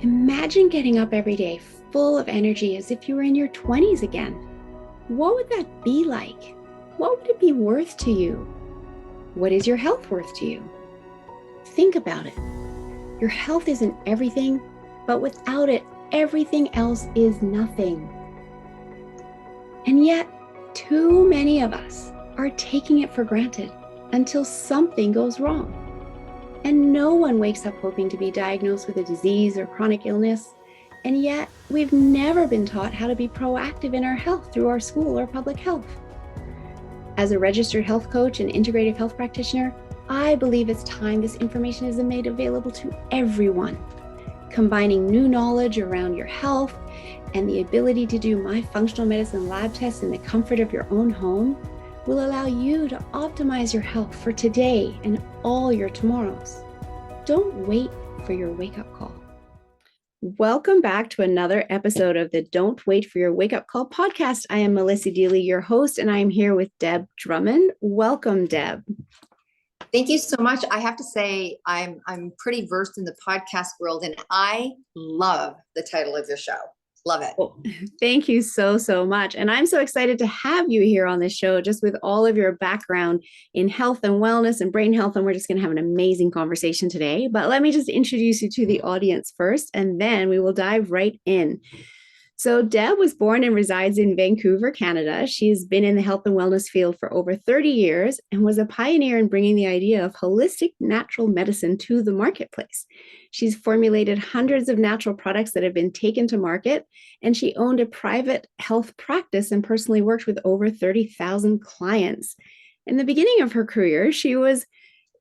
Imagine getting up every day full of energy as if you were in your 20s again. What would that be like? What would it be worth to you? What is your health worth to you? Think about it. Your health isn't everything, but without it, everything else is nothing. And yet, too many of us are taking it for granted until something goes wrong. And no one wakes up hoping to be diagnosed with a disease or chronic illness. And yet, we've never been taught how to be proactive in our health through our school or public health. As a registered health coach and integrative health practitioner, I believe it's time this information is made available to everyone. Combining new knowledge around your health and the ability to do my functional medicine lab tests in the comfort of your own home will allow you to optimize your health for today and all your tomorrows. Don't wait for your wake-up call. Welcome back to another episode of the Don't Wait for Your Wake-Up Call podcast. I am Melissa Deely, your host, and I am here with Deb Drummond. Welcome, Deb. Thank you so much. I have to say, I'm pretty versed in the podcast world, and I love the title of your show. Love it. Oh, thank you so much. And I'm so excited to have you here on this show, just with all of your background in health and wellness and brain health. And we're just going to have an amazing conversation today. But let me just introduce you to the audience first, and then we will dive right in. So Deb was born and resides in Vancouver, Canada. She's been in the health and wellness field for over 30 years and was a pioneer in bringing the idea of holistic natural medicine to the marketplace. She's formulated hundreds of natural products that have been taken to market, and she owned a private health practice and personally worked with over 30,000 clients. In the beginning of her career, she was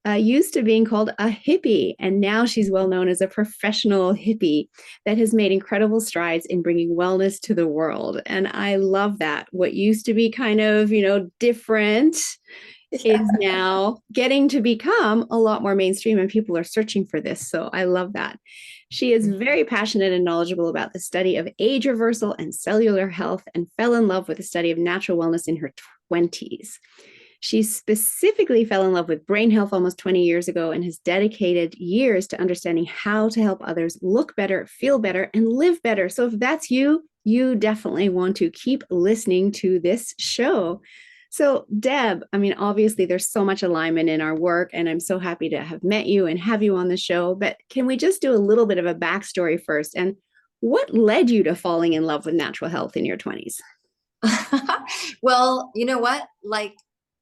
used to being called a hippie, and now she's well known as a professional hippie that has made incredible strides in bringing wellness to the world. And I love that. What used to be kind of, different is now getting to become a lot more mainstream, and people are searching for this. So I love that. She is very passionate and knowledgeable about the study of age reversal and cellular health, and fell in love with the study of natural wellness in her 20s. She specifically fell in love with brain health almost 20 years ago and has dedicated years to understanding how to help others look better, feel better, and live better. So if that's you, you definitely want to keep listening to this show. So Deb, obviously there's so much alignment in our work, and I'm so happy to have met you and have you on the show. But can we just do a little bit of a backstory first? And what led you to falling in love with natural health in your 20s? Well, you know what?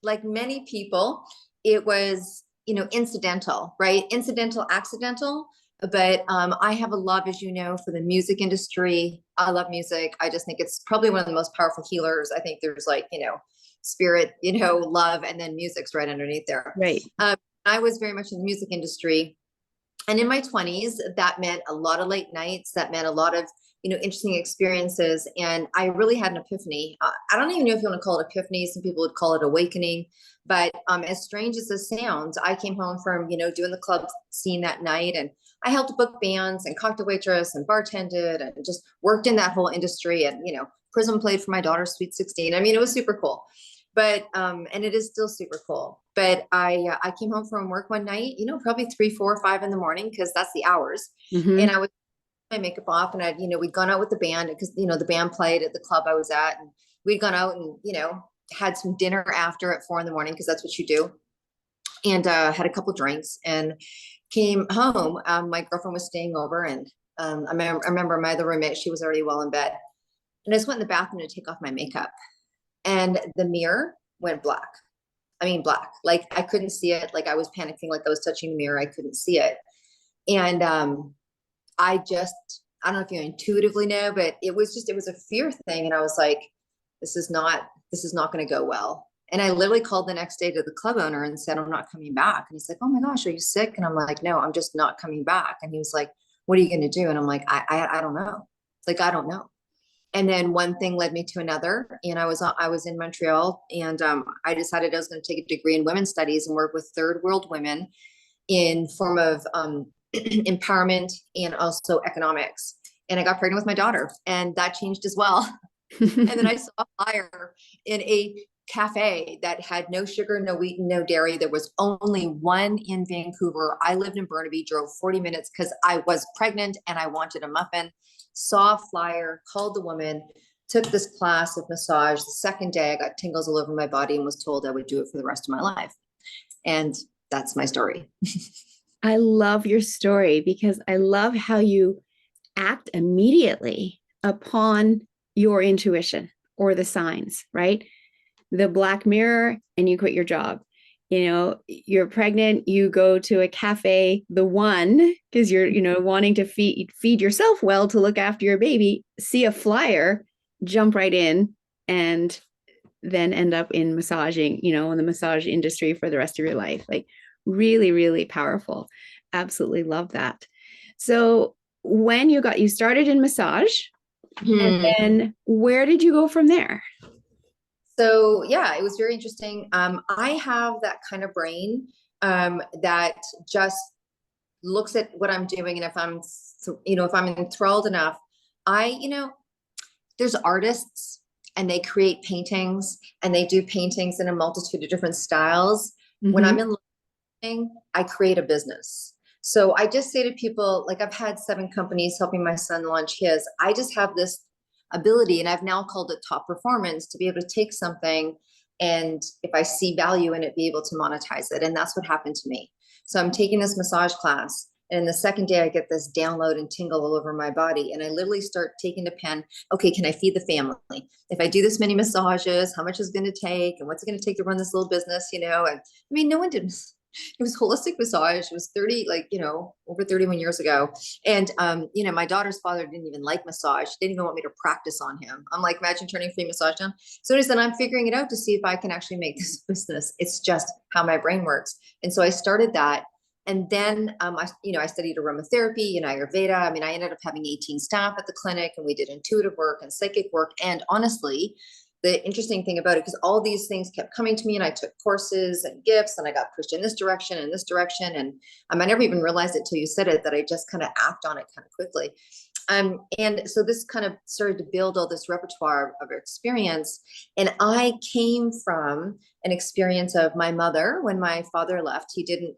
Like many people, it was, incidental, right? Incidental, accidental. But I have a love, as you know, for the music industry. I love music. I just think it's probably one of the most powerful healers. I think there's spirit, love, and then music's right underneath there. Right. I was very much in the music industry. And in my 20s, that meant a lot of late nights. That meant a lot of interesting experiences. And I really had an epiphany. I don't even know if you want to call it epiphany. Some people would call it awakening. But as strange as this sounds, I came home from, doing the club scene that night, and I helped book bands and cocktail waitress and bartended and just worked in that whole industry. And, Prism played for my daughter's Sweet 16. It was super cool. But, and it is still super cool. But I came home from work one night, probably 3, 4, 5 in the morning, because that's the hours. Mm-hmm. And I was my makeup off, and we'd gone out with the band because, the band played at the club I was at, and we'd gone out and, had some dinner after at 4 in the morning, because that's what you do. And, had a couple drinks and came home. My girlfriend was staying over, and, I remember my other roommate, she was already well in bed, and I just went in the bathroom to take off my makeup, and the mirror went black. Black, like I couldn't see it. Like I was panicking, like I was touching the mirror. I couldn't see it. And, I don't know if you intuitively know, but it was a fear thing. And I was like, this is not going to go well. And I literally called the next day to the club owner and said, I'm not coming back. And he's like, oh my gosh, are you sick? And I'm like, no, I'm just not coming back. And he was like, what are you going to do? And I'm like, I don't know. Like, I don't know. And then one thing led me to another. And I was in Montreal, and I decided I was going to take a degree in women's studies and work with third world women in form of, empowerment and also economics. And I got pregnant with my daughter, and that changed as well. And then I saw a flyer in a cafe that had no sugar, no wheat, and no dairy. There was only one in Vancouver. I lived in Burnaby, drove 40 minutes because I was pregnant and I wanted a muffin. Saw a flyer, called the woman, took this class of massage. The second day I got tingles all over my body and was told I would do it for the rest of my life. And that's my story. I love your story because I love how you act immediately upon your intuition or the signs, right? The black mirror and you quit your job. You know, you're pregnant, you go to a cafe, the one, because you're, wanting to feed yourself well to look after your baby, see a flyer, jump right in, and then end up in massaging, in the massage industry for the rest of your life. Like really, really powerful. Absolutely love that. So when you started in massage, and then where did you go from there? So yeah, it was very interesting. I have that kind of brain that just looks at what I'm doing, and if I'm enthralled enough, there's artists and they create paintings and they do paintings in a multitude of different styles. Mm-hmm. When I'm in learning, I create a business. So I just say to people, like I've had 7 companies helping my son launch his. I just have this ability, and I've now called it top performance, to be able to take something and if I see value in it, be able to monetize it. And that's what happened to me. So I'm taking this massage class, and the second day I get this download and tingle all over my body. And I literally start taking the pen. Okay, can I feed the family? If I do this many massages, how much is going to take? And what's it going to take to run this little business? And I mean, no one did. It was holistic massage. It was over 31 years ago. And, my daughter's father didn't even like massage. He didn't even want me to practice on him. I'm like, imagine turning free massage down. So I said, I'm figuring it out to see if I can actually make this business. It's just how my brain works. And so I started that. And then, I studied aromatherapy and Ayurveda. I mean, I ended up having 18 staff at the clinic, and we did intuitive work and psychic work. And honestly, the interesting thing about it, because all these things kept coming to me, and I took courses and gifts, and I got pushed in this direction and this direction. And I never even realized it till you said it, that I just kind of act on it kind of quickly. And so this kind of started to build all this repertoire of experience. And I came from an experience of my mother. When my father left, he didn't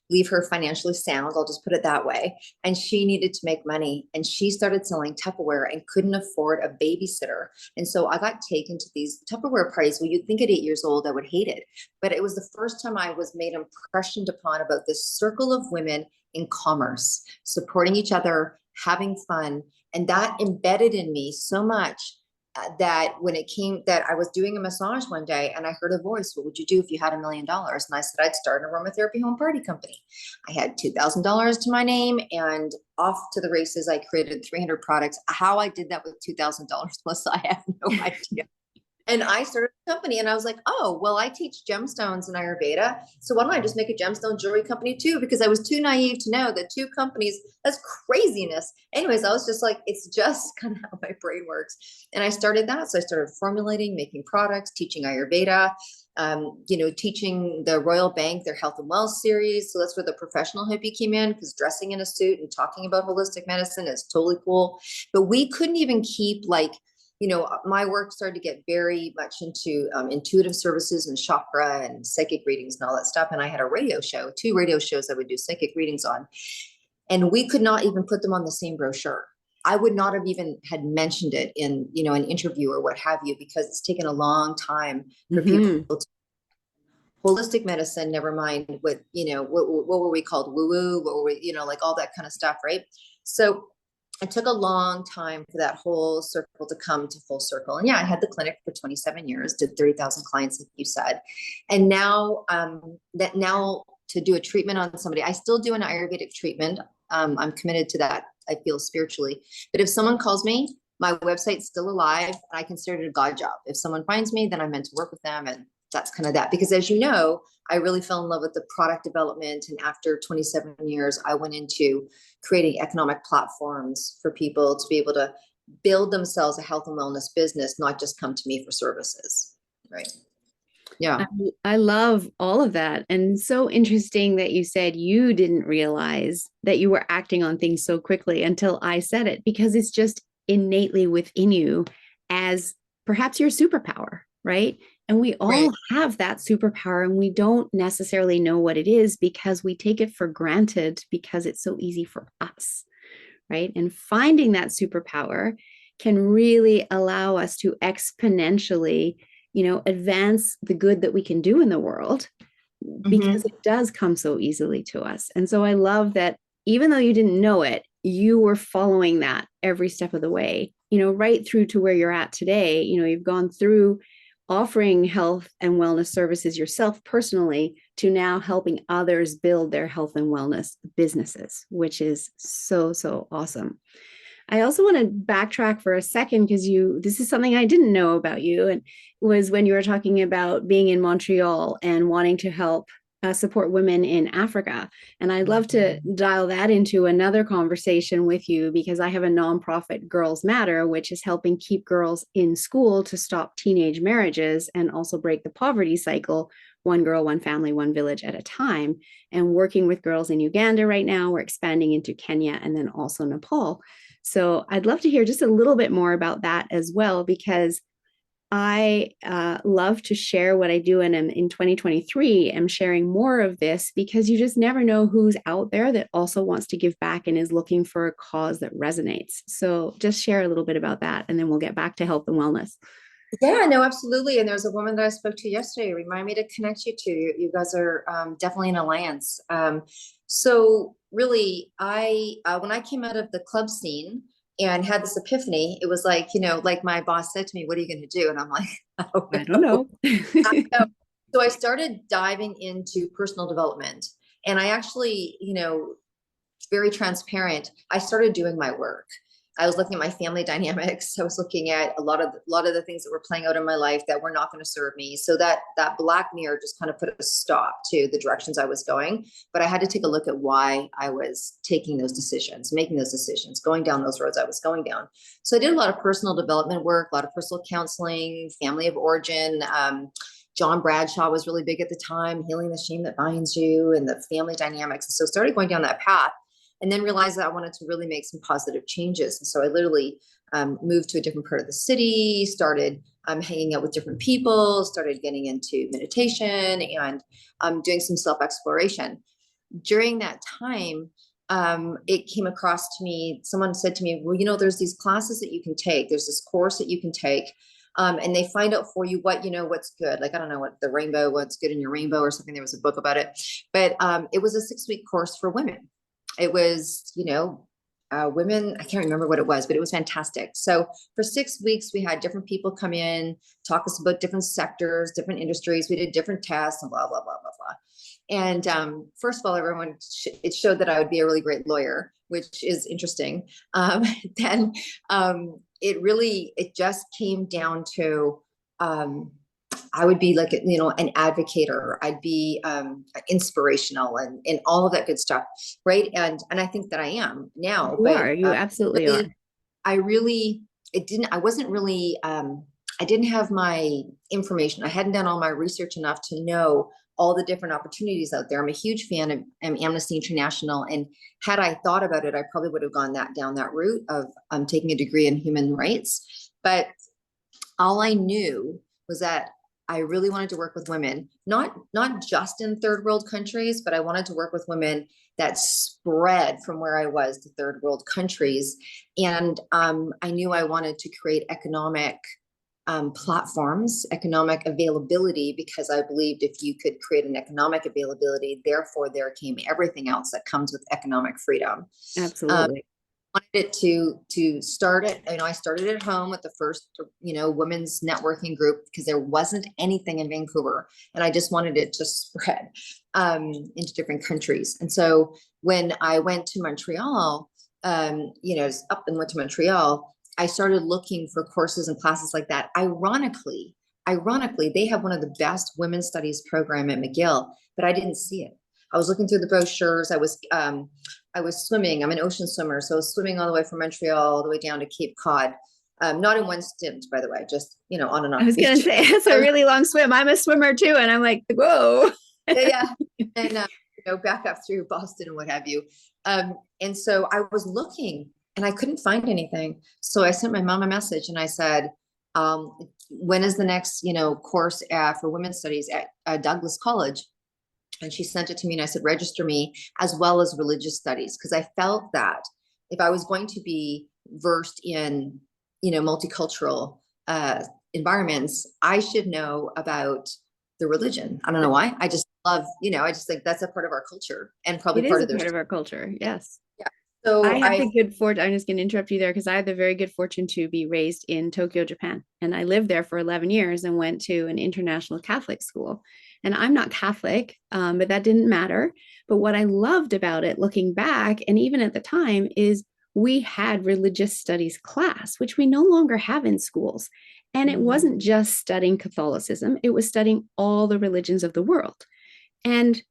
leave her financially sound. I'll just put it that way. And she needed to make money. And she started selling Tupperware and couldn't afford a babysitter. And so I got taken to these Tupperware parties. Well, you'd think at 8 years old, I would hate it. But it was the first time I was made impressioned upon about this circle of women in commerce, supporting each other, having fun. And that embedded in me so much that when it came that I was doing a massage one day and I heard a voice, what would you do if you had $1 million? And I said, I'd start an aromatherapy home party company. I had $2,000 to my name, and off to the races. I created 300 products. How I did that with $2,000 plus, I have no idea. And I started a company, and I was like, oh, well, I teach gemstones in Ayurveda. So why don't I just make a gemstone jewelry company too? Because I was too naive to know that 2 companies, that's craziness. Anyways, I was just like, it's just kind of how my brain works. And I started that. So I started formulating, making products, teaching Ayurveda, teaching the Royal Bank, their health and wealth series. So that's where the professional hippie came in, because dressing in a suit and talking about holistic medicine is totally cool. But we couldn't even keep my work started to get very much into intuitive services and chakra and psychic readings and all that stuff. And I had a radio show, 2 radio shows I would do psychic readings on. And we could not even put them on the same brochure. I would not have even had mentioned it in, an interview or what have you, because it's taken a long time for people to holistic medicine, never mind what were we called? Woo-woo, what were we, like all that kind of stuff. Right. So it took a long time for that whole circle to come to full circle. And yeah, I had the clinic for 27 years, did 30,000 clients, like you said. And now to do a treatment on somebody, I still do an Ayurvedic treatment. I'm committed to that, I feel, spiritually. But if someone calls me, my website's still alive, and I consider it a God job. If someone finds me, then I'm meant to work with them. And that's kind of that. Because as you know, I really fell in love with the product development. And after 27 years, I went into creating economic platforms for people to be able to build themselves a health and wellness business, not just come to me for services. Right. Yeah. I love all of that. And so interesting that you said you didn't realize that you were acting on things so quickly until I said it, because it's just innately within you as perhaps your superpower, right? And we all Right. have that superpower, and we don't necessarily know what it is because we take it for granted because it's so easy for us, right? And finding that superpower can really allow us to exponentially, advance the good that we can do in the world because Mm-hmm. it does come so easily to us. And so I love that even though you didn't know it, you were following that every step of the way, right through to where you're at today. You've gone through offering health and wellness services yourself personally to now helping others build their health and wellness businesses, which is so, so awesome. I also want to backtrack for a second because this is something I didn't know about you, and was when you were talking about being in Montreal and wanting to help support women in Africa. And I'd love to dial that into another conversation with you because I have a nonprofit, Girls Matter, which is helping keep girls in school to stop teenage marriages and also break the poverty cycle, one girl, one family, one village at a time. And working with girls in Uganda right now, we're expanding into Kenya and then also Nepal. So I'd love to hear just a little bit more about that as well, because I love to share what I do. And in 2023, I'm sharing more of this because you just never know who's out there that also wants to give back and is looking for a cause that resonates. So just share a little bit about that, and then we'll get back to health and wellness. Yeah, no, absolutely. And there's a woman that I spoke to yesterday. Remind me to connect you to. You guys are definitely an alliance. So really, I when I came out of the club scene and had this epiphany, it was like, like my boss said to me, "What are you going to do?" And I'm like, "I don't I don't know." know. I know. So I started diving into personal development, and I actually, very transparent. I started doing my work. I was looking at my family dynamics. I was looking at a lot of the things that were playing out in my life that were not going to serve me. So that black mirror just kind of put a stop to the directions I was going. But I had to take a look at why I was taking those decisions, making those decisions, going down those roads I was going down. So I did a lot of personal development work, a lot of personal counseling, family of origin. John Bradshaw was really big at the time, healing the shame that binds you and the family dynamics. And so started going down that path, and then realized that I wanted to really make some positive changes. And so I literally moved to a different part of the city, started hanging out with different people, started getting into meditation and doing some self-exploration. During that time, it came across to me, someone said to me, well, there's these classes that you can take. There's this course that you can take. And they find out for you what's good. Like, I don't know what's good in your rainbow or something. There was a book about it, but it was a 6-week course for women. It was, women, I can't remember what it was, but it was fantastic. So for 6 weeks, we had different people come in, talk us about different sectors, different industries. We did different tests and blah, blah, blah, blah, blah. And first of all, it showed that I would be a really great lawyer, which is interesting. Then it just came down to, I would be like, an advocator. I'd be inspirational and all of that good stuff. Right. And I think that I am now, You but are. You absolutely are. really, I wasn't really, I didn't have my information. I hadn't done all my research enough to know all the different opportunities out there. I'm a huge fan of Amnesty International. And had I thought about it, I probably would have gone down that route of taking a degree in human rights. But all I knew was that I really wanted to work with women, not just in third world countries, but I wanted to work with women that spread from where I was to third world countries. And I knew I wanted to create economic platforms, economic availability, because I believed if you could create an economic availability, therefore there came everything else that comes with economic freedom. Absolutely. Wanted it to start it. I started at home with the first, women's networking group because there wasn't anything in Vancouver, and I just wanted it to spread into different countries. And so when I went to Montreal, up and went to Montreal, I started looking for courses and classes like that. Ironically, they have one of the best women's studies program at McGill, but I didn't see it. I was looking through the brochures. I was swimming. I'm an ocean swimmer. So I was swimming all the way from Montreal all the way down to Cape Cod. Not in one stint, by the way, just, on and I off was the going to beach. say, it's a really long swim. I'm a swimmer too. And I'm like, whoa. Yeah. And, back up through Boston and what have you. And so I was looking and I couldn't find anything. So I sent my mom a message and I said, when is the next, course for women's studies at Douglas College? And she sent it to me and I said, register me as well as religious studies. Because I felt that if I was going to be versed in, multicultural environments, I should know about the religion. I don't know why. I just love, I just think that's a part of our culture and probably It is part a of their. part of our culture. Yes. Yeah. So I had the good fortune, I'm just going to interrupt you there because I had the very good fortune to be raised in Tokyo, Japan. And I lived there for 11 years and went to an international Catholic school. And I'm not Catholic, but that didn't matter. But what I loved about it looking back, and even at the time, is we had religious studies class, which we no longer have in schools. And it wasn't just studying Catholicism, it was studying all the religions of the world. And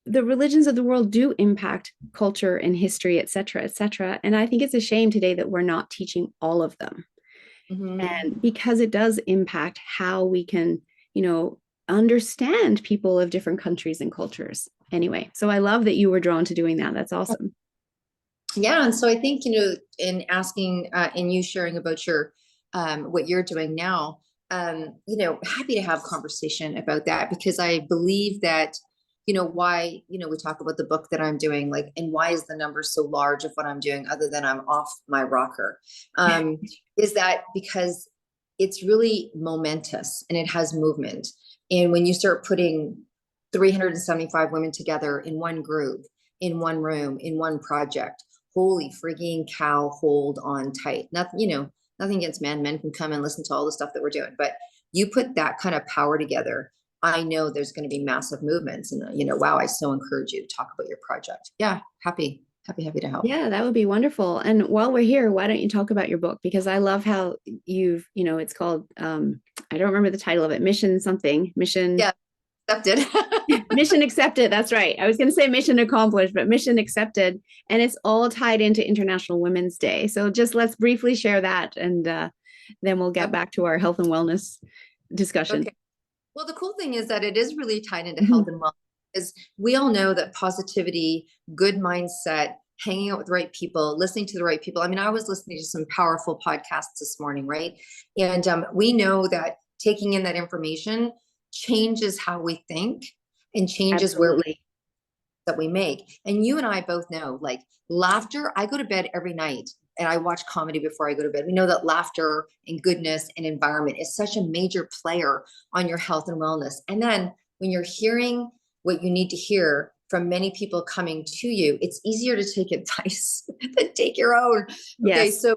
the religions of the world do impact culture and history, et cetera, et cetera. And I think it's a shame today that we're not teaching all of them. And because it does impact how we can, understand people of different countries and cultures. Anyway, so I love that you were drawn to doing that. That's awesome. Yeah. And so I think, in asking and you sharing about your what you're doing now, happy to have conversation about that because I believe that why, we talk about the book that I'm doing, like, and why is the number so large of what I'm doing other than I'm off my rocker? Is that because it's really momentous and it has movement. And when you start putting 375 women together in one group, in one room, in one project, holy frigging cow, hold on tight. Nothing, nothing against men. Men can come and listen to all the stuff that we're doing, but you put that kind of power together, I know there's going to be massive movements. And, wow, I so encourage you to talk about your project. Yeah, happy to help. Yeah, that would be wonderful. And while we're here, why don't you talk about your book? Because I love how you've, it's called, I don't remember the title of it, Mission something, Mission. Yeah, accepted. Mission accepted. That's right. I was going to say mission accomplished, but mission accepted. And it's all tied into International Women's Day. So just let's briefly share that. And then we'll get back to our health and wellness discussion. Okay. Well, the cool thing is that it is really tied into health and wellness, because we all know that positivity, good mindset, hanging out with the right people, listening to the right people. I mean, I was listening to some powerful podcasts this morning, right? And we know that taking in that information changes how we think and changes Absolutely. that we make. And you and I both know, like, laughter, I go to bed every night and I watch comedy before I go to bed. We know that laughter and goodness and environment is such a major player on your health and wellness. And then when you're hearing what you need to hear from many people coming to you, it's easier to take advice than take your own. Yes. Okay, so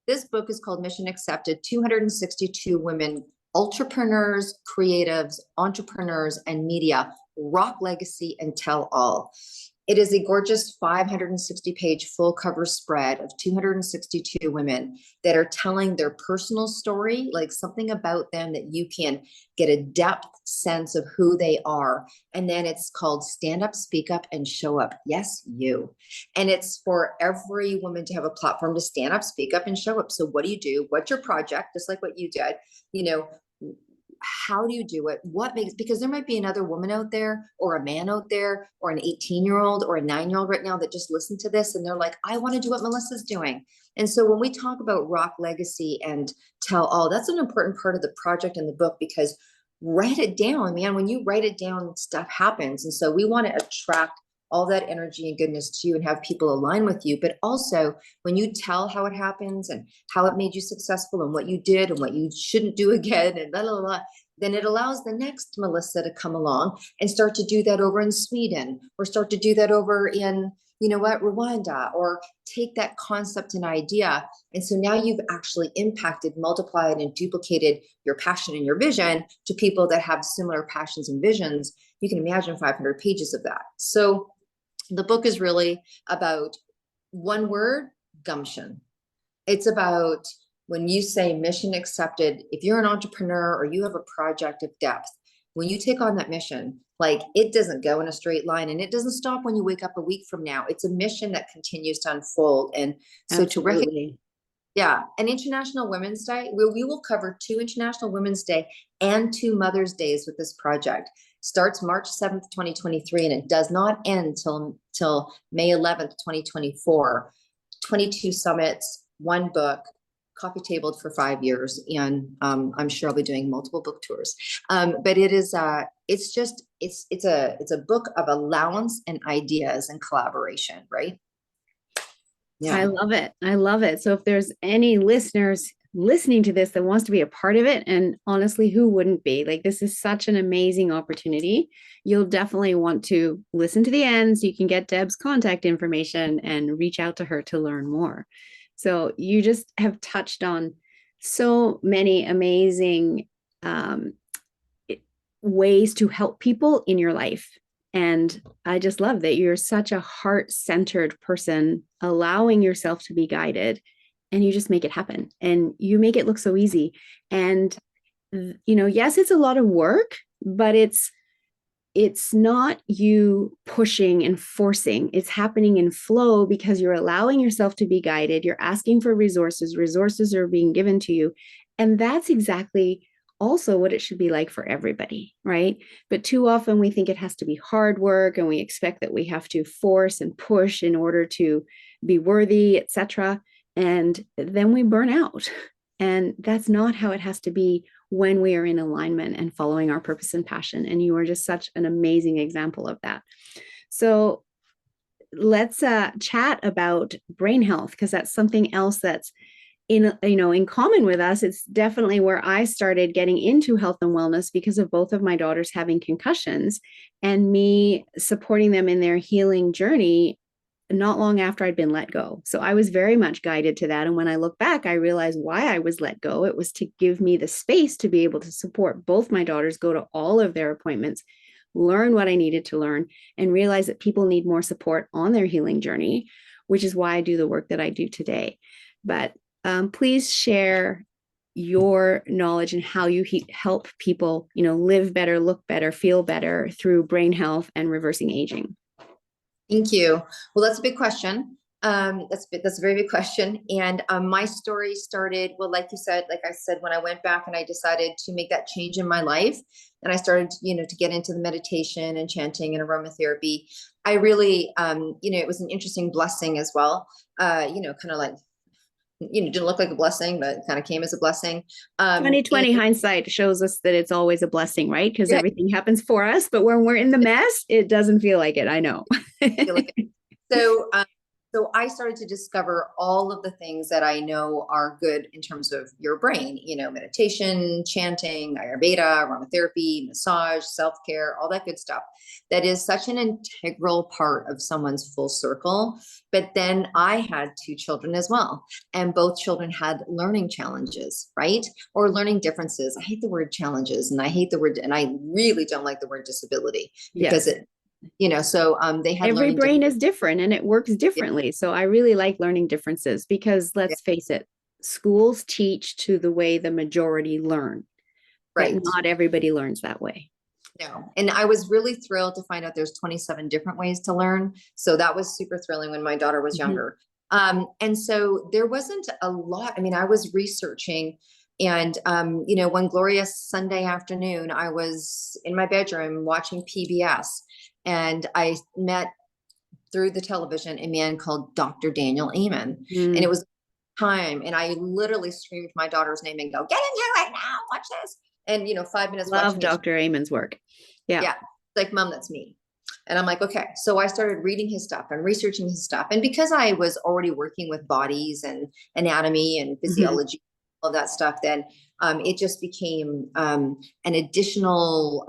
this book is called Mission Accepted, 262 women, entrepreneurs, creatives, entrepreneurs, and media, rock legacy and tell all. It is a gorgeous 560-page full cover spread of 262 women that are telling their personal story, like something about them that you can get a depth sense of who they are. And then it's called Stand Up, Speak Up, and Show Up. Yes, you. And it's for every woman to have a platform to stand up, speak up, and show up. So what do you do? What's your project? Just like what you did, how do you do it? What makes, because there might be another woman out there or a man out there or an 18-year-old or a 9-year-old right now that just listened to this and they're like, I want to do what Melissa's doing. And so when we talk about rock legacy and tell all, that's an important part of the project in the book, because write it down, man. When you write it down, stuff happens. And so we want to attract all that energy and goodness to you and have people align with you. But also when you tell how it happens and how it made you successful and what you did and what you shouldn't do again and blah, blah, blah, then it allows the next Melissa to come along and start to do that over in Sweden, or start to do that over in, Rwanda, or take that concept and idea. And so now you've actually impacted, multiplied, and duplicated your passion and your vision to people that have similar passions and visions. You can imagine 500 pages of that. So the book is really about one word, gumption. It's about when you say mission accepted, if you're an entrepreneur or you have a project of depth, when you take on that mission, like, it doesn't go in a straight line and it doesn't stop when you wake up a week from now. It's a mission that continues to unfold. And so Absolutely. to recognize, yeah, an International Women's Day, we will cover 2 International Women's Day and 2 Mother's Days with this project. Starts March 7th, 2023, and it does not end till May 11th, 2024. 22 summits, 1 book, coffee tabled for 5 years, and I'm sure I'll be doing multiple book tours. But it is it's a book of allowance and ideas and collaboration, right? I Yeah. love it. I love it. So if there's any listeners listening to this that wants to be a part of it, and honestly, who wouldn't be? Like, this is such an amazing opportunity. You'll definitely want to listen to the end so you can get Deb's contact information and reach out to her to learn more. So you just have touched on so many amazing ways to help people in your life. And I just love that you're such a heart-centered person, allowing yourself to be guided, and you just make it happen. And you make it look so easy. And, yes, it's a lot of work, but it's not you pushing and forcing. It's happening in flow because you're allowing yourself to be guided. You're asking for resources. Resources are being given to you. And that's exactly also what it should be like for everybody, right? But too often we think it has to be hard work, and we expect that we have to force and push in order to be worthy, etc. And then we burn out. And that's not how it has to be when we are in alignment and following our purpose and passion. And you are just such an amazing example of that. So let's chat about brain health, because that's something else that's in common with us. It's definitely where I started getting into health and wellness because of both of my daughters having concussions and me supporting them in their healing journey not long after I'd been let go. So I was very much guided to that. And when I look back, I realized why I was let go. It was to give me the space to be able to support both my daughters, go to all of their appointments, learn what I needed to learn, and realize that people need more support on their healing journey, which is why I do the work that I do today. But please share your knowledge and how you help people, live better, look better, feel better through brain health and reversing aging. Thank you. Well, that's a big question. That's a very big question. And my story started, well, like I said, when I went back and I decided to make that change in my life, and I started, to get into the meditation and chanting and aromatherapy. I really, it was an interesting blessing as well. Kind of like, didn't look like a blessing, but kind of came as a blessing. 2020 hindsight shows us that it's always a blessing, right? Because everything happens for us, but when we're in the mess, it doesn't feel like it. I know. So I started to discover all of the things that I know are good in terms of your brain, meditation, chanting, Ayurveda, aromatherapy, massage, self-care, all that good stuff. That is such an integral part of someone's full circle. But then I had 2 children as well, and both children had learning challenges, right? Or learning differences. I hate the word challenges, and I really don't like the word disability, because they had every brain is different and it works differently. So I really like learning differences, because let's face it, schools teach to the way the majority learn, right? But not everybody learns that way. No. And I was really thrilled to find out there's 27 different ways to learn. So that was super thrilling when my daughter was younger. And so there wasn't a lot. I mean, I was researching, and, one glorious Sunday afternoon, I was in my bedroom watching PBS, and I met through the television a man called Dr. Daniel Amen. And it was time. And I literally screamed my daughter's name and go, "Get in here right now, watch this." And, 5 minutes. Love Dr. Amen's work. Yeah. Like, Mom, that's me. And I'm like, okay. So I started reading his stuff and researching his stuff. And because I was already working with bodies and anatomy and physiology, all that stuff, then it just became an additional,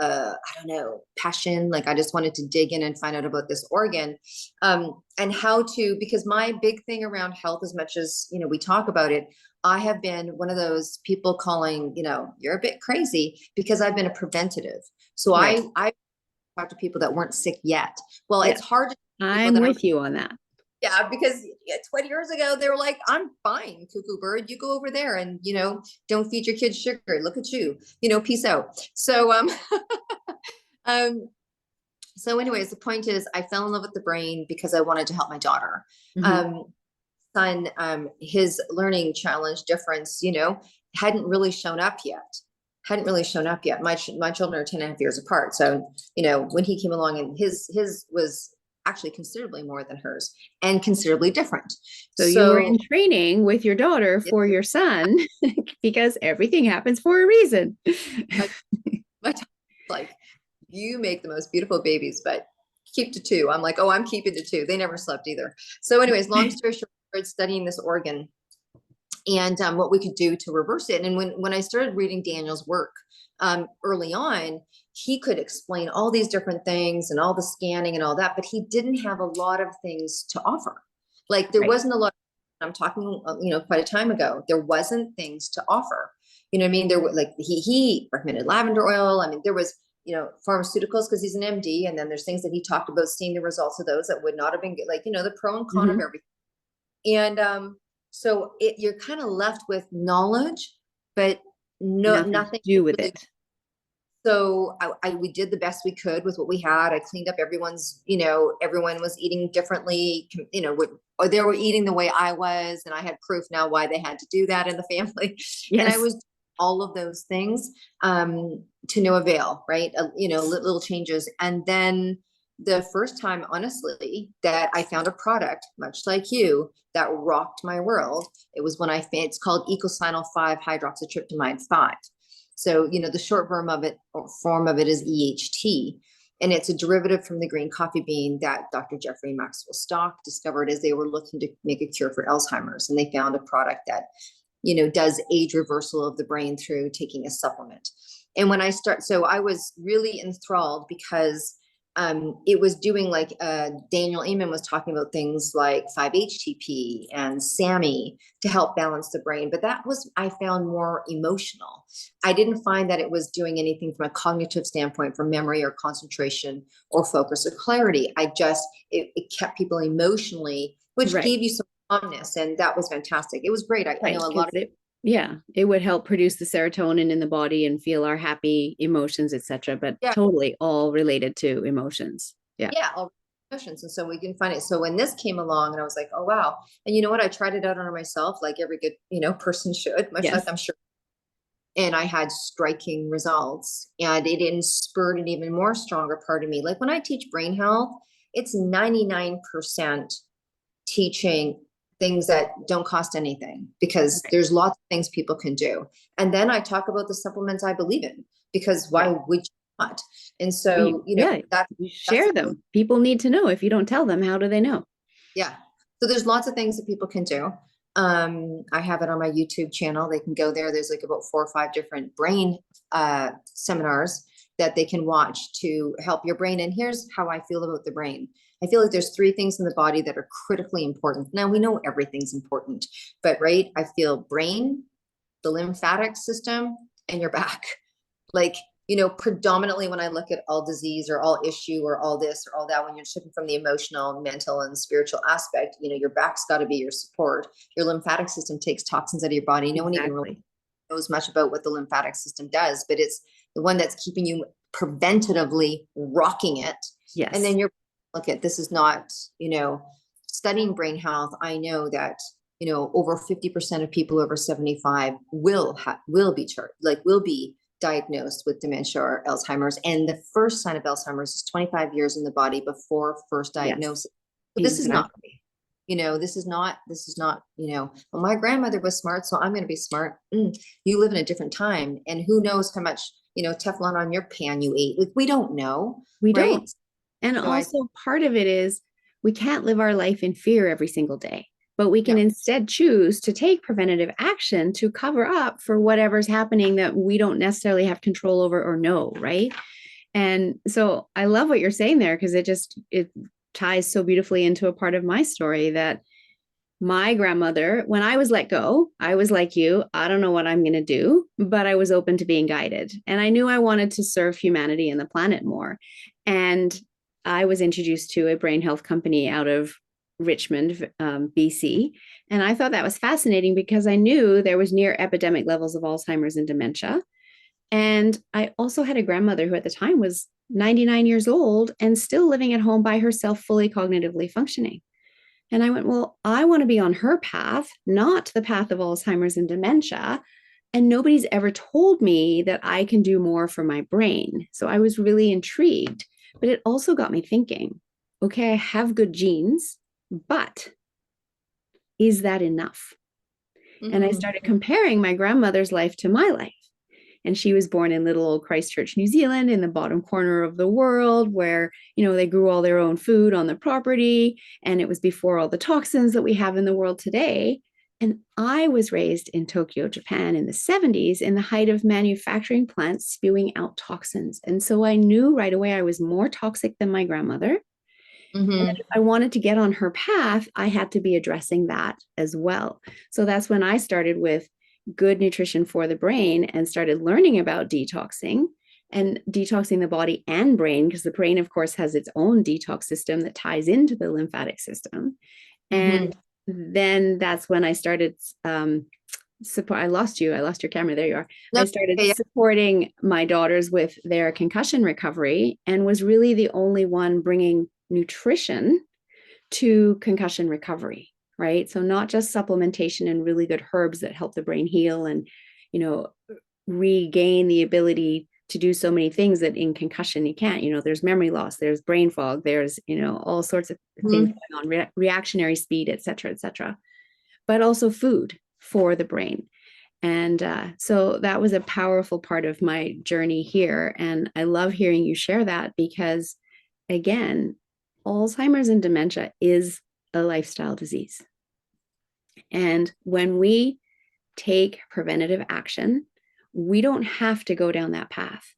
passion. Like, I just wanted to dig in and find out about this organ, and how to, because my big thing around health, as much as, we talk about it, I have been one of those people calling, you're a bit crazy, because I've been a preventative. So I talk to people that weren't sick yet. Well, it's hard to. I'm with you on that. Yeah, because 20 years ago, they were like, "I'm fine, cuckoo bird. You go over there and, don't feed your kids sugar. Look at you, peace out." So, so anyways, the point is, I fell in love with the brain because I wanted to help my daughter. Son, his learning challenge difference, hadn't really shown up yet. My children are 10 and a half years apart. So, when he came along, and his was actually considerably more than hers and considerably different. So you were in So training with your daughter yeah, for your son because everything happens for a reason. my, my like, you make the most beautiful babies, but keep to two. I'm like, oh, I'm keeping to two. They never slept either. So anyways, long story short, I started studying this organ and what we could do to reverse it. And when I started reading Daniel's work early on, he could explain all these different things and all the scanning and all that, but he didn't have a lot of things to offer. Like there Right. wasn't a lot. I'm talking, quite a time ago. There wasn't things to offer. You know what I mean? There were like he recommended lavender oil. I mean, there was pharmaceuticals because he's an MD, and then there's things that he talked about seeing the results of those that would not have been good, like the pro and con of everything. And so you're kind of left with knowledge, but nothing to do with really. it. So we did the best we could with what we had. I cleaned up everyone was eating differently, or they were eating the way I was. And I had proof now why they had to do that in the family. Yes. And I was all of those things to no avail, right? Little changes. And then the first time, honestly, that I found a product, much like you, that rocked my world, it was when it's called ecosinol 5-hydroxytryptamide 5. So, the short form of it is EHT, and it's a derivative from the green coffee bean that Dr. Jeffrey Maxwell Stock discovered as they were looking to make a cure for Alzheimer's. And they found a product that, does age reversal of the brain through taking a supplement. And so I was really enthralled because it was doing like Daniel Amen was talking about things like 5-HTP and SAMI to help balance the brain. But I found more emotional. I didn't find that it was doing anything from a cognitive standpoint for memory or concentration or focus or clarity. It kept people emotionally, which gave you some calmness. And that was fantastic. It was great. I know a lot of it would help produce the serotonin in the body and feel our happy emotions, etc. But totally all related to emotions. All emotions. And so we can find it. So when this came along, and I was like, oh wow. And you know what? I tried it out on myself, like every good person should, much like I'm sure. And I had striking results, and it spurred an even more stronger part of me. Like when I teach brain health, it's 99% teaching things that don't cost anything, because there's lots of things people can do. And then I talk about the supplements I believe in, because why would you not? And so, you share them. People need to know. If you don't tell them, how do they know? Yeah. So there's lots of things that people can do. I have it on my YouTube channel. They can go there. There's like about 4 or 5 different brain seminars that they can watch to help your brain. And here's how I feel about the brain. I feel like there's 3 things in the body that are critically important. Now we know everything's important, but I feel brain, the lymphatic system, and your back. Like, predominantly when I look at all disease or all issue or all this or all that, when you're shifting from the emotional, mental, and spiritual aspect, your back's got to be your support. Your lymphatic system takes toxins out of your body. No one even really knows much about what the lymphatic system does, but it's the one that's keeping you preventatively rocking it. Yes. And then this is not, studying brain health. I know that, over 50% of people over 75 will be diagnosed with dementia or Alzheimer's. And the first sign of Alzheimer's is 25 years in the body before first diagnosis. But this is not, this is not, well, my grandmother was smart, so I'm going to be smart. You live in a different time. And who knows how much, Teflon on your pan you ate. Like, we don't know. We don't. And so also part of it is we can't live our life in fear every single day, but we can instead choose to take preventative action to cover up for whatever's happening that we don't necessarily have control over or know, right? And so I love what you're saying there, because it ties so beautifully into a part of my story that my grandmother, when I was let go, I was like you, I don't know what I'm going to do, but I was open to being guided. And I knew I wanted to serve humanity and the planet more. And I was introduced to a brain health company out of Richmond, BC. And I thought that was fascinating because I knew there was near epidemic levels of Alzheimer's and dementia. And I also had a grandmother who at the time was 99 years old and still living at home by herself, fully cognitively functioning. And I went, well, I want to be on her path, not the path of Alzheimer's and dementia. And nobody's ever told me that I can do more for my brain. So I was really intrigued, but it also got me thinking, okay, I have good genes, but is that enough? And I started comparing my grandmother's life to my life. And she was born in little old Christchurch, New Zealand, in the bottom corner of the world, where, they grew all their own food on the property. And it was before all the toxins that we have in the world today. And I was raised in Tokyo, Japan in the 70s, in the height of manufacturing plants spewing out toxins. And so I knew right away I was more toxic than my grandmother. And if I wanted to get on her path, I had to be addressing that as well. So that's when I started with good nutrition for the brain and started learning about detoxing and detoxing the body and brain, because the brain, of course, has its own detox system that ties into the lymphatic system. And then that's when I started support. I lost you. I lost your camera. There you are. No, I started supporting my daughters with their concussion recovery and was really the only one bringing nutrition to concussion recovery, right? So not just supplementation and really good herbs that help the brain heal and, regain the ability to do so many things that in concussion you can't. There's memory loss, there's brain fog, there's, all sorts of things going on, reactionary speed, et cetera, but also food for the brain. And so that was a powerful part of my journey here. And I love hearing you share that because, again, Alzheimer's and dementia is a lifestyle disease. And when we take preventative action, we don't have to go down that path.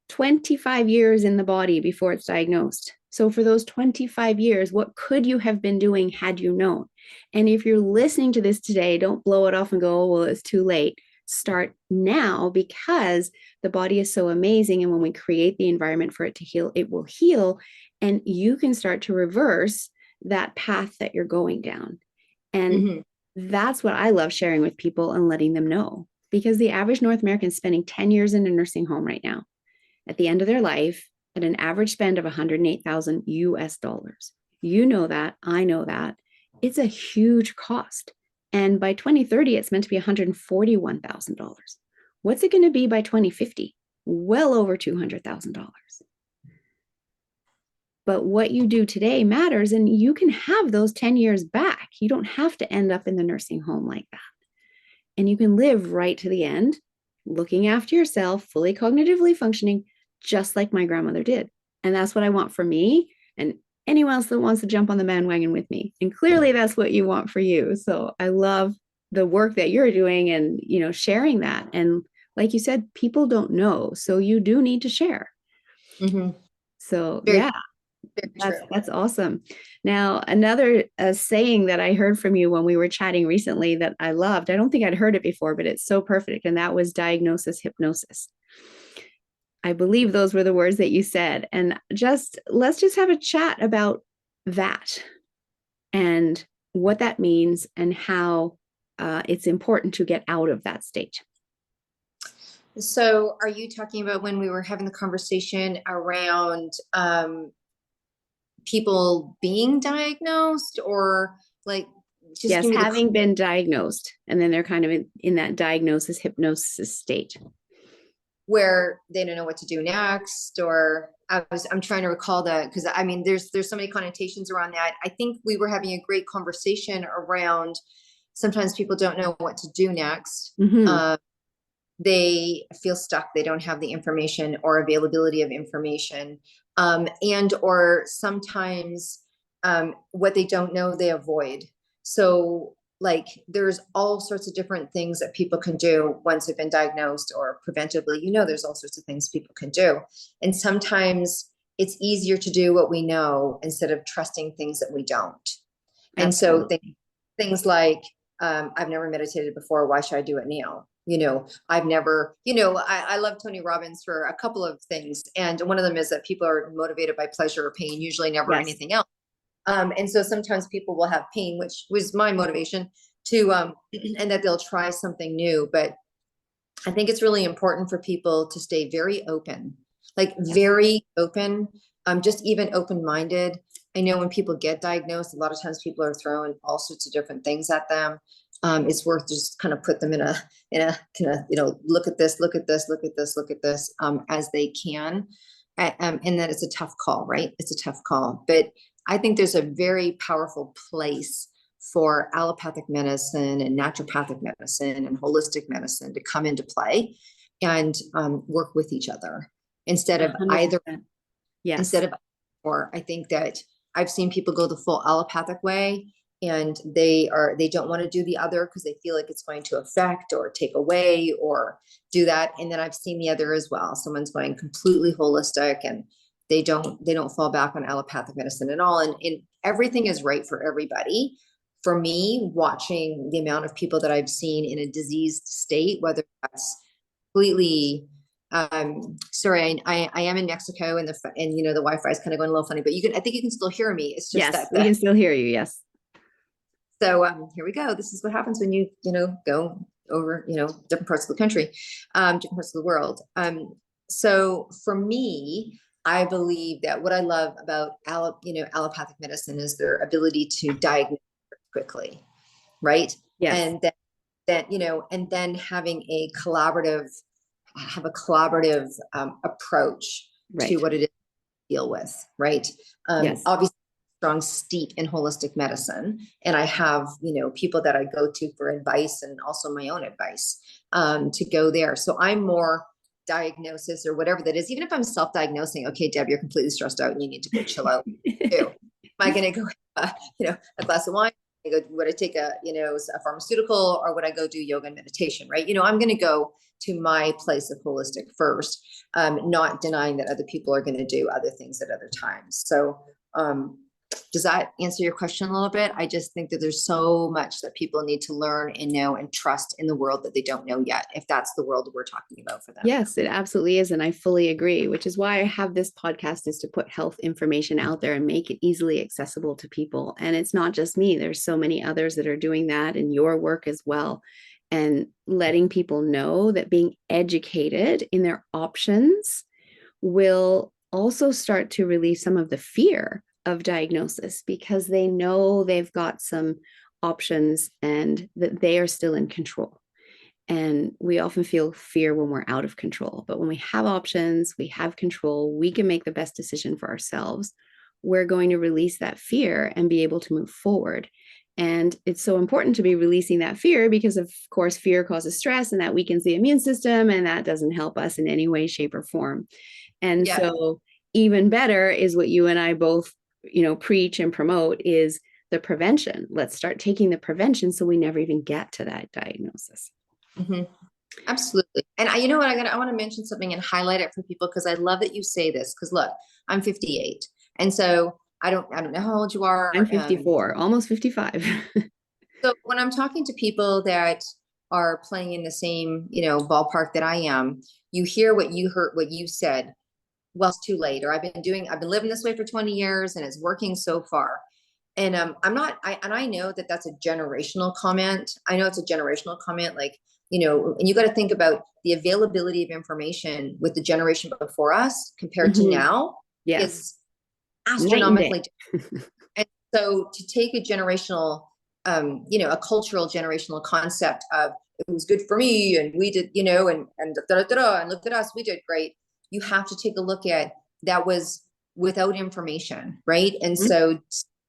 25 years in the body before it's diagnosed. So for those 25 years, what could you have been doing had you known? And if you're listening to this today, don't blow it off and go, oh, well, it's too late. Start now, because the body is so amazing. And when we create the environment for it to heal, it will heal. And you can start to reverse that path that you're going down. And that's what I love sharing with people and letting them know, because the average North American is spending 10 years in a nursing home right now at the end of their life at an average spend of $108,000 US dollars. You know that, I know that. It's a huge cost. And by 2030, it's meant to be $141,000. What's it going to be by 2050? Well over $200,000. But what you do today matters, and you can have those 10 years back. You don't have to end up in the nursing home like that. And you can live right to the end, looking after yourself, fully cognitively functioning, just like my grandmother did. And that's what I want for me and anyone else that wants to jump on the bandwagon with me. And clearly that's what you want for you. So I love the work that you're doing and, sharing that. And like you said, people don't know. So you do need to share. So yeah. That's awesome. Now, another saying that I heard from you when we were chatting recently that I loved, I don't think I'd heard it before, but it's so perfect. And that was diagnosis hypnosis. I believe those were the words that you said. And let's just have a chat about that and what that means and how it's important to get out of that state. So are you talking about when we were having the conversation around people being diagnosed, or like just yes, having been diagnosed, and then they're kind of in that diagnosis hypnosis state where they don't know what to do next? Or I'm trying to recall that, because I mean there's so many connotations around that. I think we were having a great conversation around sometimes people don't know what to do next. They feel stuck, they don't have the information or availability of information, and or sometimes what they don't know they avoid. So like there's all sorts of different things that people can do once they've been diagnosed, or preventively, there's all sorts of things people can do. And sometimes it's easier to do what we know instead of trusting things that we don't. And so things like, I've never meditated before, why should I do it now? I've never, I love Tony Robbins for a couple of things. And one of them is that people are motivated by pleasure or pain, usually never anything else. And so sometimes people will have pain, which was my motivation to, and that they'll try something new. But I think it's really important for people to stay very open, very open, just even open-minded. I know when people get diagnosed, a lot of times people are throwing all sorts of different things at them. It's worth just kind of put them in a kind of, look at this, look at this, look at this, look at this, as they can. And that it's a tough call, right? It's a tough call, but I think there's a very powerful place for allopathic medicine and naturopathic medicine and holistic medicine to come into play and work with each other instead of 100%. either. Yes. Or I think that I've seen people go the full allopathic way and they don't want to do the other because they feel like it's going to affect or take away or do that. And then I've seen the other as well. Someone's going completely holistic and they don't fall back on allopathic medicine at all. And everything is right for everybody. For me, watching the amount of people that I've seen in a diseased state, whether that's completely sorry, I am in Mexico and the Wi-Fi is kind of going a little funny, but I think you can still hear me. It's just Yes, we can still hear you. Yes. So here we go. This is what happens when you go over different parts of the country, different parts of the world. So for me, I believe that what I love about allopathic medicine is their ability to diagnose quickly, right? Yes. And and then having a collaborative approach to what it is to deal with, right? Yes. Obviously strong steep in holistic medicine. And I have, people that I go to for advice and also my own advice to go there. So I'm more diagnosis or whatever that is, even if I'm self-diagnosing, okay, Deb, you're completely stressed out and you need to go chill out too. Am I going to go, a glass of wine? Would I take a pharmaceutical or would I go do yoga and meditation, right? I'm going to go to my place of holistic first, not denying that other people are going to do other things at other times. So, does that answer your question a little bit? I just think that there's so much that people need to learn and know and trust in the world that they don't know yet, if that's the world we're talking about for them. Yes, it absolutely is. And I fully agree, which is why I have this podcast, is to put health information out there and make it easily accessible to people. And it's not just me. There's so many others that are doing that in your work as well. And letting people know that being educated in their options will also start to relieve some of the fear of diagnosis, because they know they've got some options and that they are still in control. And we often feel fear when we're out of control. But when we have options, we have control, we can make the best decision for ourselves. We're going to release that fear and be able to move forward. And it's so important to be releasing that fear because, of course, fear causes stress and that weakens the immune system, and that doesn't help us in any way, shape, or form. And so even better is what you and I both preach and promote, is the prevention. Let's start taking the prevention so we never even get to that diagnosis. Mm-hmm. Absolutely. And I want to mention something and highlight it for people, because I love that you say this, because look, I'm 58. And so I don't know how old you are. I'm 54, almost 55. So when I'm talking to people that are playing in the same, ballpark that I am, you hear what you said, well, it's too late, or I've been living this way for 20 years and it's working so far. And I know that that's a generational comment. I know it's a generational comment, like, and you got to think about the availability of information with the generation before us compared to now is astronomically different. And so to take a generational, a cultural generational concept of it was good for me and we did, and and look at us, we did great. You have to take a look at that was without information, right? And so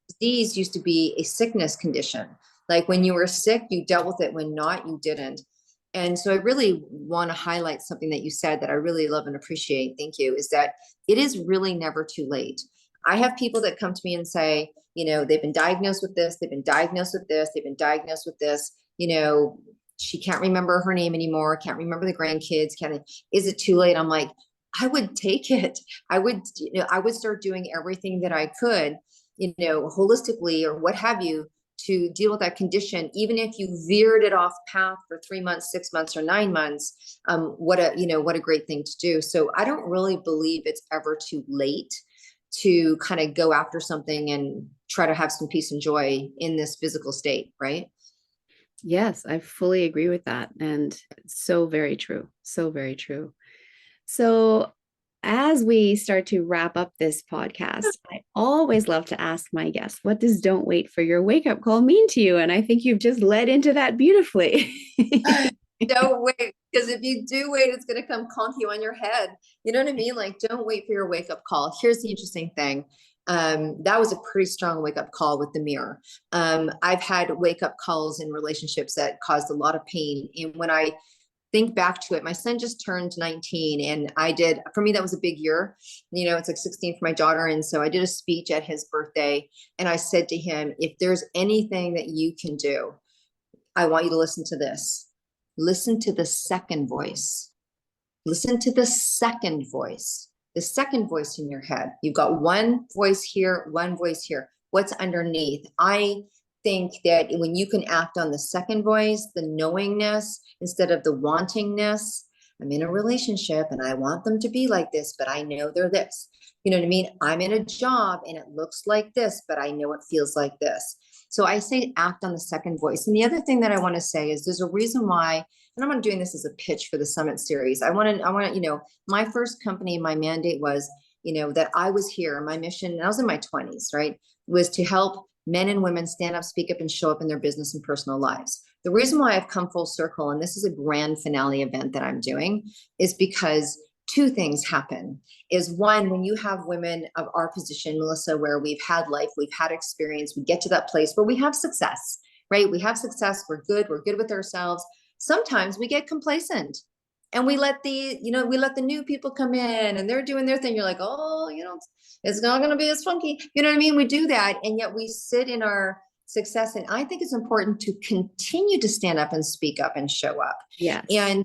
disease used to be a sickness condition. Like when you were sick, you dealt with it. When not, you didn't. And so I really want to highlight something that you said that I really love and appreciate. Thank you. Is that it is really never too late. I have people that come to me and say, they've been diagnosed with this, they've been diagnosed with this, they've been diagnosed with this, she can't remember her name anymore, can't remember the grandkids, is it too late? I'm like, I would take it. I would start doing everything that I could, holistically or what have you, to deal with that condition, even if you veered it off path for 3 months, 6 months, or 9 months. What a great thing to do. So I don't really believe it's ever too late to kind of go after something and try to have some peace and joy in this physical state, right? Yes, I fully agree with that. And it's so very true. So very true. So as we start to wrap up this podcast, I always love to ask my guests, what does "don't wait for your wake up call" mean to you? And I think you've just led into that beautifully. Don't wait, because if you do wait, it's going to come conk you on your head. You know what I mean? Like, don't wait for your wake up call. Here's the interesting thing. That was a pretty strong wake up call with the mirror. I've had wake up calls in relationships that caused a lot of pain. And when I think back to it, my son just turned 19, and for me, that was a big year. You know, it's like 16 for my daughter. And so I did a speech at his birthday, and I said to him, if there's anything that you can do, I want you to listen to this. Listen to the second voice. Listen to the second voice. The second voice in your head. You've got one voice here, one voice here. What's underneath? I think that when you can act on the second voice, the knowingness, instead of the wantingness, I'm in a relationship and I want them to be like this, but I know they're this. You know what I mean? I'm in a job and it looks like this, but I know it feels like this. So I say act on the second voice. And the other thing that I want to say is there's a reason why, and I'm not doing this as a pitch for the summit series. I want to, you know, my first company, my mandate was, you know, that I was here. My mission, and I was in my 20s, right, was to help men and women stand up, speak up, and show up in their business and personal lives. The reason why I've come full circle, and this is a grand finale event that I'm doing, is because two things happen. Is one, when you have women of our position, Melissa, where we've had life, we've had experience, we get to that place where we have success, right? We have success, we're good with ourselves. Sometimes we get complacent and we let the new people come in and they're doing their thing. You're like, oh, you know, it's not going to be as funky. You know what I mean? We do that. And yet we sit in our success. And I think it's important to continue to stand up and speak up and show up. Yes. And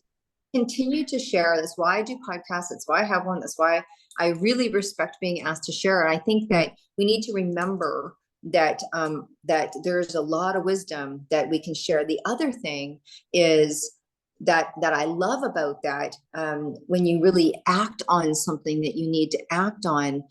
continue to share. That's why I do podcasts. That's why I have one. That's why I really respect being asked to share. And I think that we need to remember that that there's a lot of wisdom that we can share. The other thing is that I love about that, when you really act on something that you need to act on,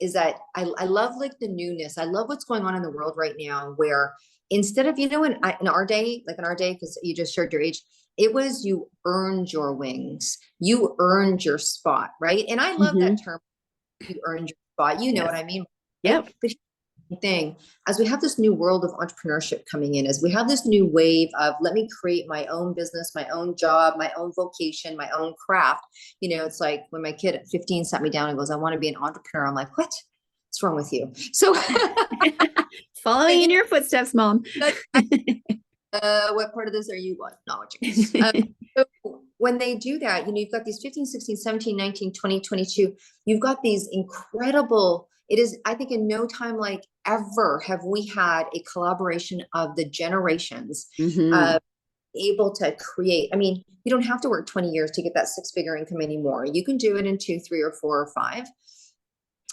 is that I love like the newness. I love what's going on in the world right now, where instead of, you know, in our day, because you just shared your age, it was you earned your wings, you earned your spot, right? And I love that term, you earned your spot. You know what I mean? Yep. But thing, as we have this new world of entrepreneurship coming in, as we have this new wave of let me create my own business, my own job, my own vocation, my own craft. You know, it's like when my kid at 15 sat me down and goes, I want to be an entrepreneur. I'm like, what? What's wrong with you? So following in your footsteps, Mom. What part of this are you acknowledging? So when they do that, you know, you've got these 15, 16, 17, 19, 20, 22, you've got these incredible, it is, I think in no time like ever have we had a collaboration of the generations able to create. I mean, you don't have to work 20 years to get that six-figure income anymore. You can do it in 2, 3, or 4, or 5.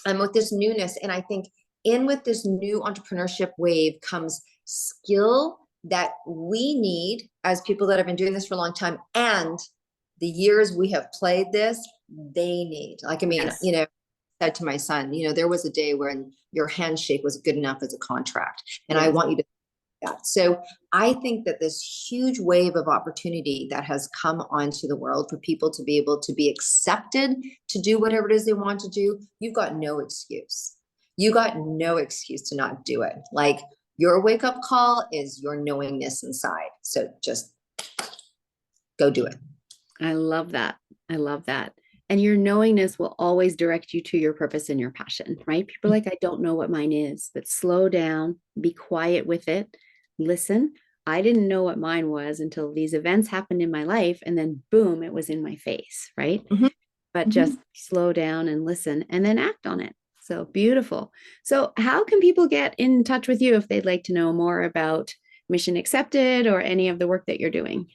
And with this newness, and I think with this new entrepreneurship wave comes skill that we need as people that have been doing this for a long time, and the years we have played this, they need. Like, I mean, you know, I said to my son, you know, there was a day when your handshake was good enough as a contract, and I want you to do that. So I think that this huge wave of opportunity that has come onto the world for people to be able to be accepted to do whatever it is they want to do, you've got no excuse. You got no excuse to not do it. Like, your wake-up call is your knowingness inside. So just go do it. I love that. I love that. And your knowingness will always direct you to your purpose and your passion, right? People are like, I don't know what mine is, but slow down, be quiet with it, listen. I didn't know what mine was until these events happened in my life, and then boom, it was in my face, right? But just slow down and listen and then act on it. So beautiful. So how can people get in touch with you if they'd like to know more about Mission Accepted or any of the work that you're doing?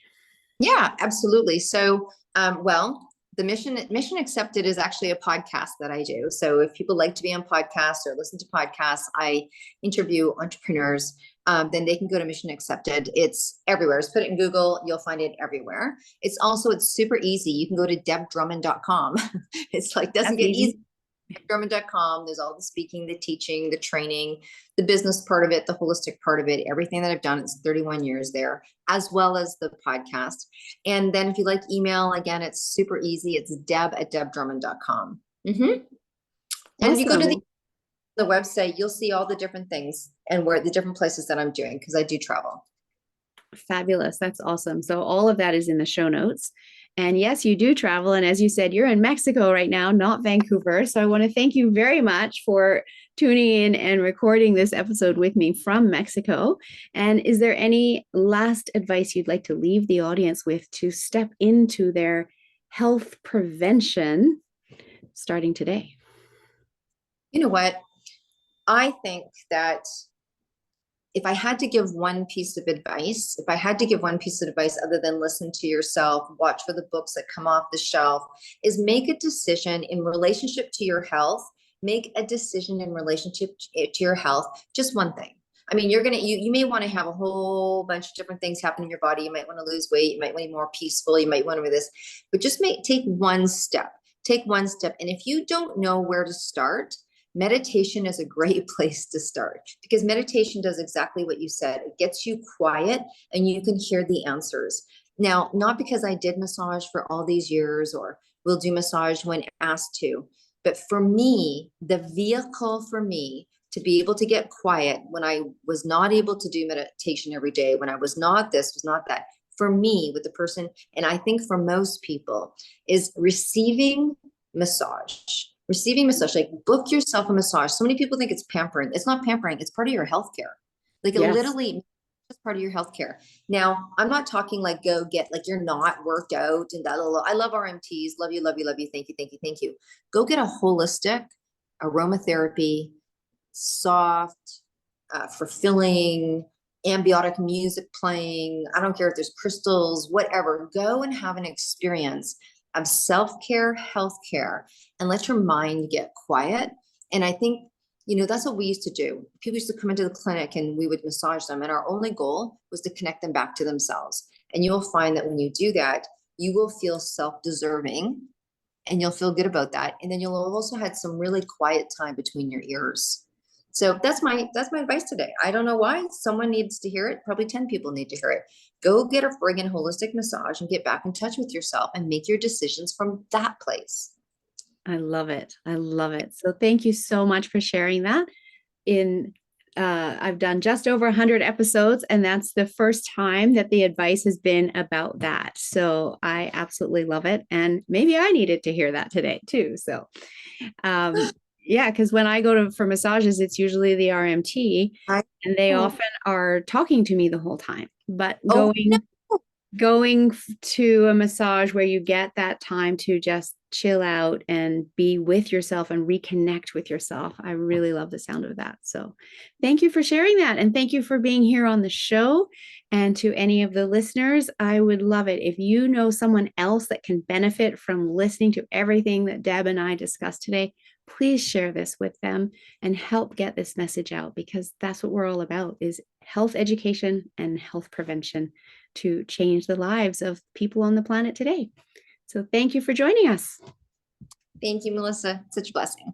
Yeah, absolutely. So, well, the Mission Accepted is actually a podcast that I do. So if people like to be on podcasts or listen to podcasts, I interview entrepreneurs. Then they can go to Mission Accepted. It's everywhere. Just put it in Google. You'll find it everywhere. It's super easy. You can go to debdrummond.com. It's like, doesn't get easy. Drummond.com. There's all the speaking, the teaching, the training, the business part of it, the holistic part of it, everything that I've done. It's 31 years there, as well as the podcast. And then if you like email, again, it's super easy. It's deb@debdrummond.com. And if you go to the website, you'll see all the different things and where the different places that I'm doing, because I do travel. Fabulous. That's awesome. So all of that is in the show notes. And yes, you do travel. And as you said, you're in Mexico right now, not Vancouver. So I want to thank you very much for tuning in and recording this episode with me from Mexico. And is there any last advice you'd like to leave the audience with to step into their health prevention starting today? You know what? I think that if I had to give one piece of advice, other than listen to yourself, watch for the books that come off the shelf, is make a decision in relationship to your health. Make a decision in relationship to your health. Just one thing. I mean, you may want to have a whole bunch of different things happen in your body. You might want to lose weight. You might want to be more peaceful. You might want to do this, but just take one step. Take one step. And if you don't know where to start, meditation is a great place to start, because meditation does exactly what you said. It gets you quiet and you can hear the answers. Now, not because I did massage for all these years or will do massage when asked to, but for me, the vehicle for me to be able to get quiet when I was not able to do meditation every day, when I was not this, was not that, for me with the person, and I think for most people, is receiving massage. Like, book yourself a massage. So many people think it's pampering. It's not pampering. It's part of your healthcare. Like, it Yes. literally is part of your healthcare. Now, I'm not talking like go get, like, you're not worked out and that. I love RMTs. Love you, love you, love you. Thank you, thank you, thank you. Go get a holistic aromatherapy, soft, fulfilling, ambient music playing. I don't care if there's crystals, whatever. Go and have an experience of self-care, healthcare, and let your mind get quiet. And I think, that's what we used to do. People used to come into the clinic and we would massage them. And our only goal was to connect them back to themselves. And you'll find that when you do that, you will feel self-deserving and you'll feel good about that. And then you'll have also had some really quiet time between your ears. So that's my advice today. I don't know why. Someone needs to hear it. Probably 10 people need to hear it. Go get a friggin' holistic massage and get back in touch with yourself and make your decisions from that place. I love it. I love it. So thank you so much for sharing that. I've done just over 100 episodes, and that's the first time that the advice has been about that. So I absolutely love it. And maybe I needed to hear that today too. So, yeah, because when I go for massages, it's usually the RMT, and they often are talking to me the whole time. But going to a massage where you get that time to just chill out and be with yourself and reconnect with yourself. I really love the sound of that. So thank you for sharing that. And thank you for being here on the show. And to any of the listeners, I would love it if you know someone else that can benefit from listening to everything that Deb and I discussed today. Please share this with them and help get this message out, because that's what we're all about, is health education and health prevention to change the lives of people on the planet today. So thank you for joining us. Thank you, Melissa. Such a blessing.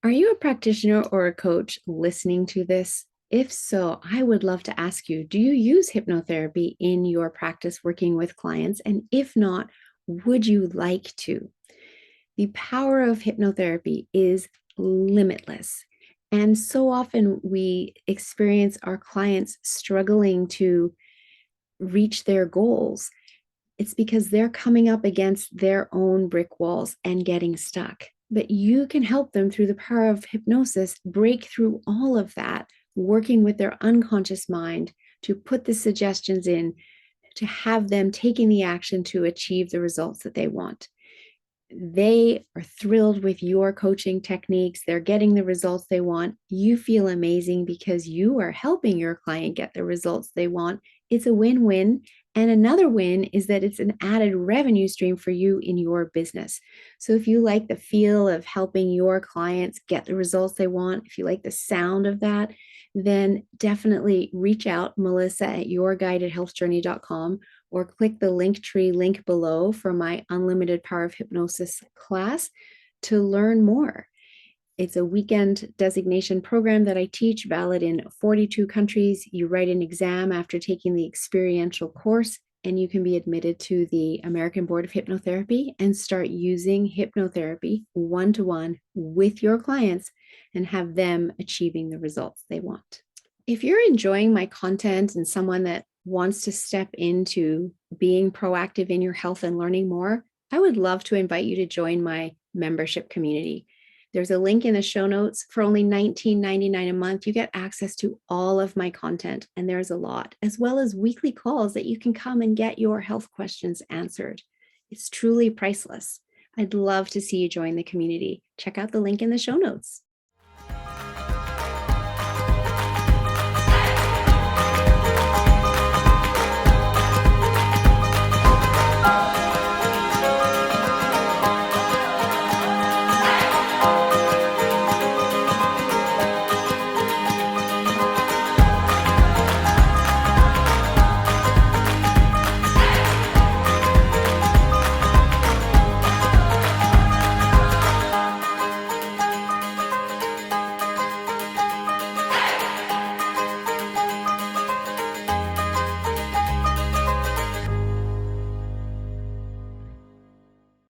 Are you a practitioner or a coach listening to this? If so, I would love to ask you, do you use hypnotherapy in your practice working with clients? And if not, would you like to? The power of hypnotherapy is limitless. And so often we experience our clients struggling to reach their goals. It's because they're coming up against their own brick walls and getting stuck. But you can help them through the power of hypnosis break through all of that, working with their unconscious mind to put the suggestions in, to have them taking the action to achieve the results that they want. They are thrilled with your coaching techniques. They're getting the results they want. You feel amazing because you are helping your client get the results they want. It's a win-win. And another win is that it's an added revenue stream for you in your business. So if you like the feel of helping your clients get the results they want, if you like the sound of that, then definitely reach out, Melissa at yourguidedhealthjourney.com, or click the Linktree link below for my Unlimited Power of Hypnosis class to learn more. It's a weekend designation program that I teach, valid in 42 countries. You write an exam after taking the experiential course, and you can be admitted to the American Board of Hypnotherapy and start using hypnotherapy one-to-one with your clients and have them achieving the results they want. If you're enjoying my content and someone that wants to step into being proactive in your health and learning more, I would love to invite you to join my membership community. There's a link in the show notes. For only $19.99 a month, you get access to all of my content, and there's a lot, as well as weekly calls that you can come and get your health questions answered. It's truly priceless. I'd love to see you join the community. Check out the link in the show notes.